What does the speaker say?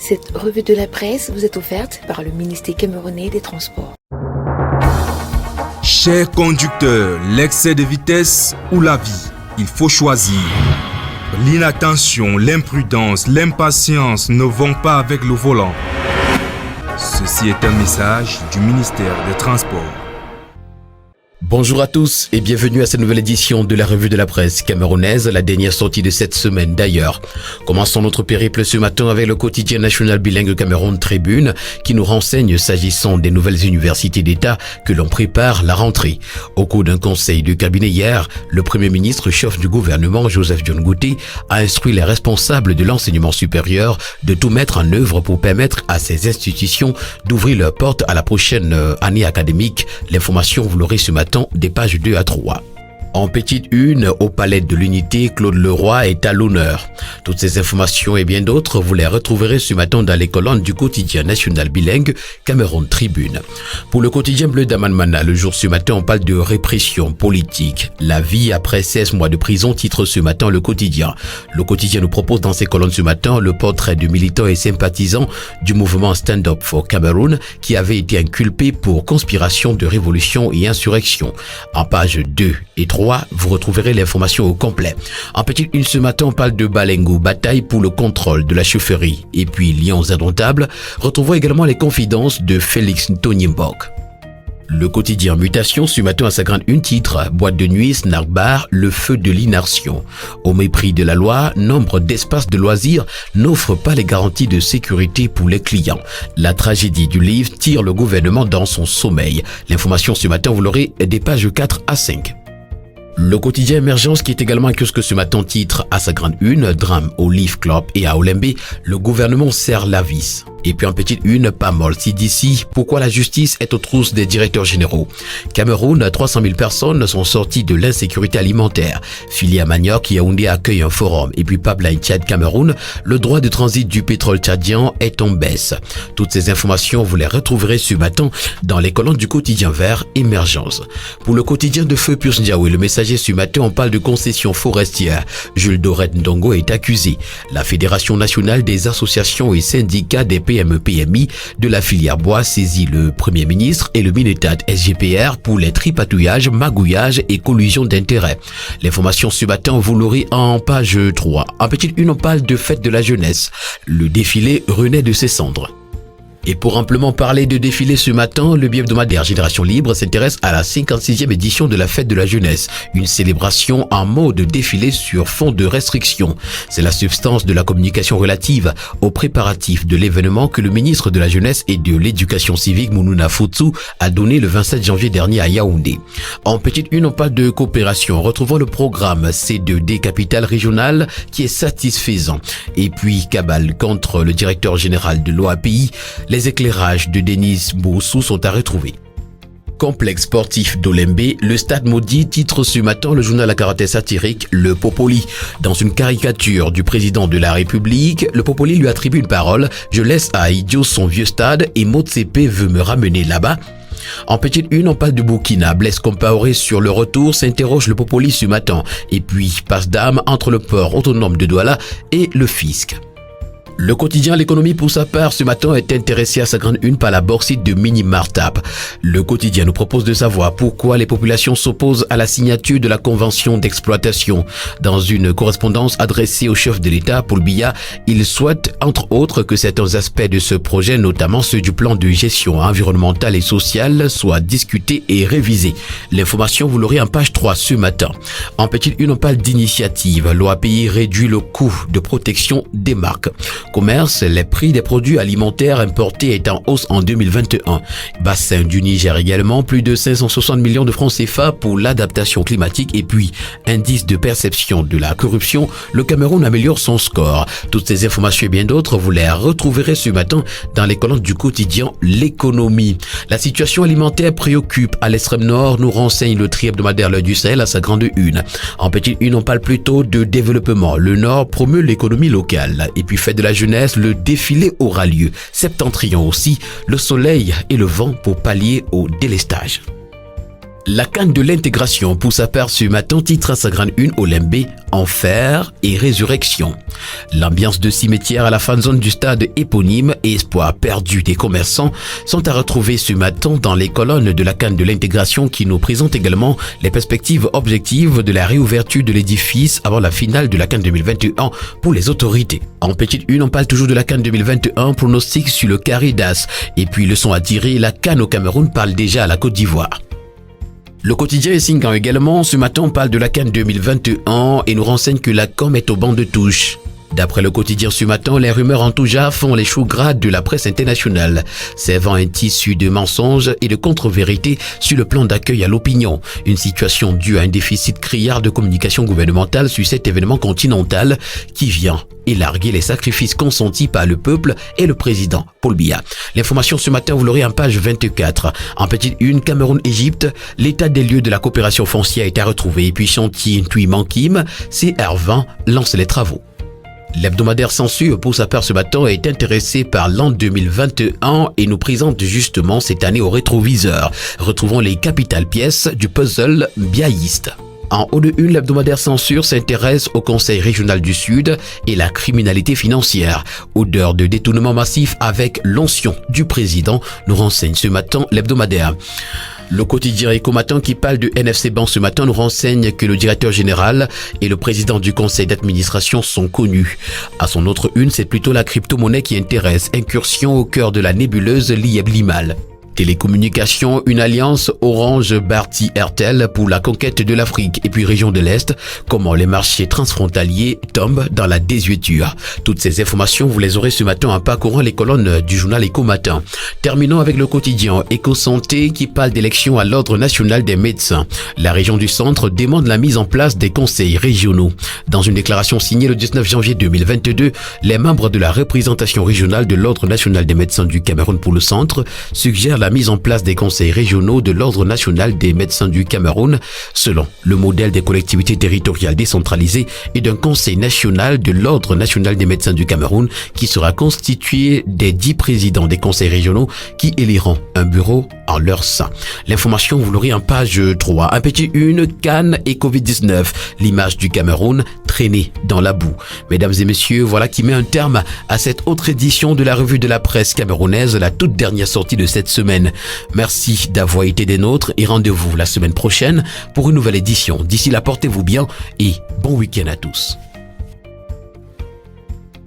Cette revue de la presse vous est offerte par le ministère camerounais des Transports. Chers conducteurs, l'excès de vitesse ou la vie, il faut choisir. L'inattention, l'imprudence, l'impatience ne vont pas avec le volant. Ceci est un message du ministère des Transports. Bonjour à tous et bienvenue à cette nouvelle édition de la revue de la presse camerounaise, la dernière sortie de cette semaine d'ailleurs. Commençons notre périple ce matin avec le quotidien national bilingue Cameroun Tribune qui nous renseigne s'agissant des nouvelles universités d'État que l'on prépare la rentrée. Au cours d'un conseil de cabinet hier, le Premier ministre chef du gouvernement Joseph John Gouté a instruit les responsables de l'enseignement supérieur de tout mettre en œuvre pour permettre à ces institutions d'ouvrir leurs portes à la prochaine année académique. L'information vous l'aurez ce matin des pages 2 à 3. En petite une, au Palais de l'Unité, Claude Leroy est à l'honneur. Toutes ces informations et bien d'autres, vous les retrouverez ce matin dans les colonnes du quotidien national bilingue Cameroun Tribune. Pour le quotidien bleu d'Amanmana, le jour ce matin, on parle de répression politique. La vie après 16 mois de prison, titre ce matin le quotidien. Le quotidien nous propose dans ses colonnes ce matin le portrait de militants et sympathisants du mouvement Stand Up for Cameroun qui avait été inculpé pour conspiration de révolution et insurrection. En pages 2 et 3, vous retrouverez l'information au complet. En petite une ce matin, on parle de Balengo, bataille pour le contrôle de la chaufferie. Et puis Lions indomptables, retrouvons également les confidences de Félix Ntonimbok. Le quotidien Mutation ce matin à sa grande une titre, boîte de nuit, snack bar, le feu de l'inertion. Au mépris de la loi, nombre d'espaces de loisirs n'offrent pas les garanties de sécurité pour les clients. La tragédie du livre tire le gouvernement dans son sommeil. L'information ce matin, vous l'aurez des pages 4 à 5. Le quotidien Émergence qui est également un kiosque ce matin titre à sa grande une, drame au Leaf Club et à Olembe, le gouvernement serre la vis. Et puis en petite une, Pamol CDC, pourquoi la justice est aux trousses des directeurs généraux. Cameroun, 300 000 personnes sont sorties de l'insécurité alimentaire. Filière Manioc, Yaoundé accueille un forum. Et puis Pipeline Tchad Cameroun, le droit de transit du pétrole tchadien est en baisse. Toutes ces informations, vous les retrouverez ce matin dans les colonnes du quotidien vert Émergence. Pour le quotidien de Feu Pius Ndiaoui, le messager ce matin, on parle de concession forestière. Jules Dorette Ndongo est accusé. La Fédération nationale des associations et syndicats des PME-PMI de la filière bois saisit le Premier ministre et le Minetat SGPR pour les tripatouillages, magouillages et collusions d'intérêts. L'information ce matin, vous l'aurez en page 3. En petite une, on parle de fête de la jeunesse. Le défilé renaît de ses cendres. Et pour amplement parler de défilé ce matin, le bi-hebdomadaire Génération Libre s'intéresse à la 56e édition de la Fête de la Jeunesse, une célébration en mode défilé sur fond de restrictions. C'est la substance de la communication relative aux préparatifs de l'événement que le ministre de la Jeunesse et de l'Éducation civique Mounouna Foutsou a donné le 27 janvier dernier à Yaoundé. En petite une, on parle de coopération. Retrouvons le programme C2D Capitale Régionale qui est satisfaisant. Et puis, cabale contre le directeur général de l'OAPI, les éclairages de Denis Boussou sont à retrouver. Complexe sportif d'Olembe, le stade maudit titre ce matin le journal à caractère satirique Le Popoli. Dans une caricature du président de la République, le Popoli lui attribue une parole « Je laisse à Idio son vieux stade et Motsepe veut me ramener là-bas ». En petite une, on parle de Burkina. Blaise Compaoré sur le retour s'interroge le Popoli ce matin. Et puis, passe d'âme entre le port autonome de Douala et le fisc. Le quotidien L'économie pour sa part ce matin est intéressé à sa grande une par la bauxite de Mini-Martap. Le quotidien nous propose de savoir pourquoi les populations s'opposent à la signature de la convention d'exploitation. Dans une correspondance adressée au chef de l'État, Paul Biya, il souhaite entre autres que certains aspects de ce projet, notamment ceux du plan de gestion environnementale et sociale, soient discutés et révisés. L'information vous l'aurez en page 3 ce matin. En petite une, on parle d'initiative. L'OAPI réduit le coût de protection des marques. Commerce, les prix des produits alimentaires importés est en hausse en 2021. Bassin du Niger également, plus de 560 millions de francs CFA pour l'adaptation climatique et puis indice de perception de la corruption, le Cameroun améliore son score. Toutes ces informations et bien d'autres, vous les retrouverez ce matin dans les colonnes du quotidien L'économie. La situation alimentaire préoccupe à l'extrême nord, nous renseigne le tri-hebdomadaire L'Œil du Sahel à sa grande une. En petite une, on parle plutôt de développement. Le nord promeut l'économie locale et puis fait de la jeunesse, le défilé aura lieu. Septentrion aussi, le soleil et le vent pour pallier au délestage. La canne de l'intégration pousse à part ce matin, titre à sa grande une au Lembe, enfer et résurrection. L'ambiance de cimetière à la fan zone du stade éponyme et espoir perdu des commerçants sont à retrouver ce matin dans les colonnes de la canne de l'intégration qui nous présente également les perspectives objectives de la réouverture de l'édifice avant la finale de la canne 2021 pour les autorités. En petite une, on parle toujours de la canne 2021, pronostic sur le carré d'As. Et puis leçon à tirer, la canne au Cameroun parle déjà à la Côte d'Ivoire. Le quotidien est signant également. Ce matin, on parle de la CAN 2021 et nous renseigne que la com est au banc de touche. D'après le quotidien ce matin, les rumeurs en tout genre font les choux gras de la presse internationale, servant un tissu de mensonges et de contre-vérités sur le plan d'accueil à l'opinion. Une situation due à un déficit criard de communication gouvernementale sur cet événement continental qui vient élarguer les sacrifices consentis par le peuple et le président Paul Biya. L'information ce matin, vous l'aurez en page 24. En petite une, Cameroun-Égypte, l'état des lieux de la coopération foncière est à retrouver. Et puis chantier Tuy-Mankim, CR20 lance les travaux. L'hebdomadaire Censure, pour sa part ce matin, est intéressé par l'an 2021 et nous présente justement cette année au rétroviseur. Retrouvons les capitales pièces du puzzle biaïste. En haut de une, l'hebdomadaire Censure s'intéresse au Conseil régional du Sud et la criminalité financière. Odeur de détournement massif avec l'onction du président, nous renseigne ce matin l'hebdomadaire. Le quotidien Éco-Matin qui parle de NFC Bank ce matin nous renseigne que le directeur général et le président du conseil d'administration sont connus. À son autre une, c'est plutôt la crypto-monnaie qui intéresse. Incursion au cœur de la nébuleuse Lieb-Limal. Télécommunications, une alliance Orange-Bharti-Airtel pour la conquête de l'Afrique et puis région de l'Est, comment les marchés transfrontaliers tombent dans la désuétude. Toutes ces informations, vous les aurez ce matin en parcourant les colonnes du journal Éco-Matin. Terminons avec le quotidien Éco-Santé qui parle d'élections à l'Ordre national des médecins. La région du centre demande la mise en place des conseils régionaux. Dans une déclaration signée le 19 janvier 2022, les membres de la représentation régionale de l'Ordre national des médecins du Cameroun pour le centre suggèrent la mise en place des conseils régionaux de l'Ordre national des médecins du Cameroun selon le modèle des collectivités territoriales décentralisées et d'un conseil national de l'Ordre national des médecins du Cameroun qui sera constitué des 10 présidents des conseils régionaux qui éliront un bureau en leur sein. L'information, vous l'aurez en page 3. Un petit une, Cannes et Covid-19. L'image du Cameroun traînée dans la boue. Mesdames et messieurs, voilà qui met un terme à cette autre édition de la revue de la presse camerounaise, la toute dernière sortie de cette semaine. Merci d'avoir été des nôtres et rendez-vous la semaine prochaine pour une nouvelle édition. D'ici là, portez-vous bien et bon week-end à tous.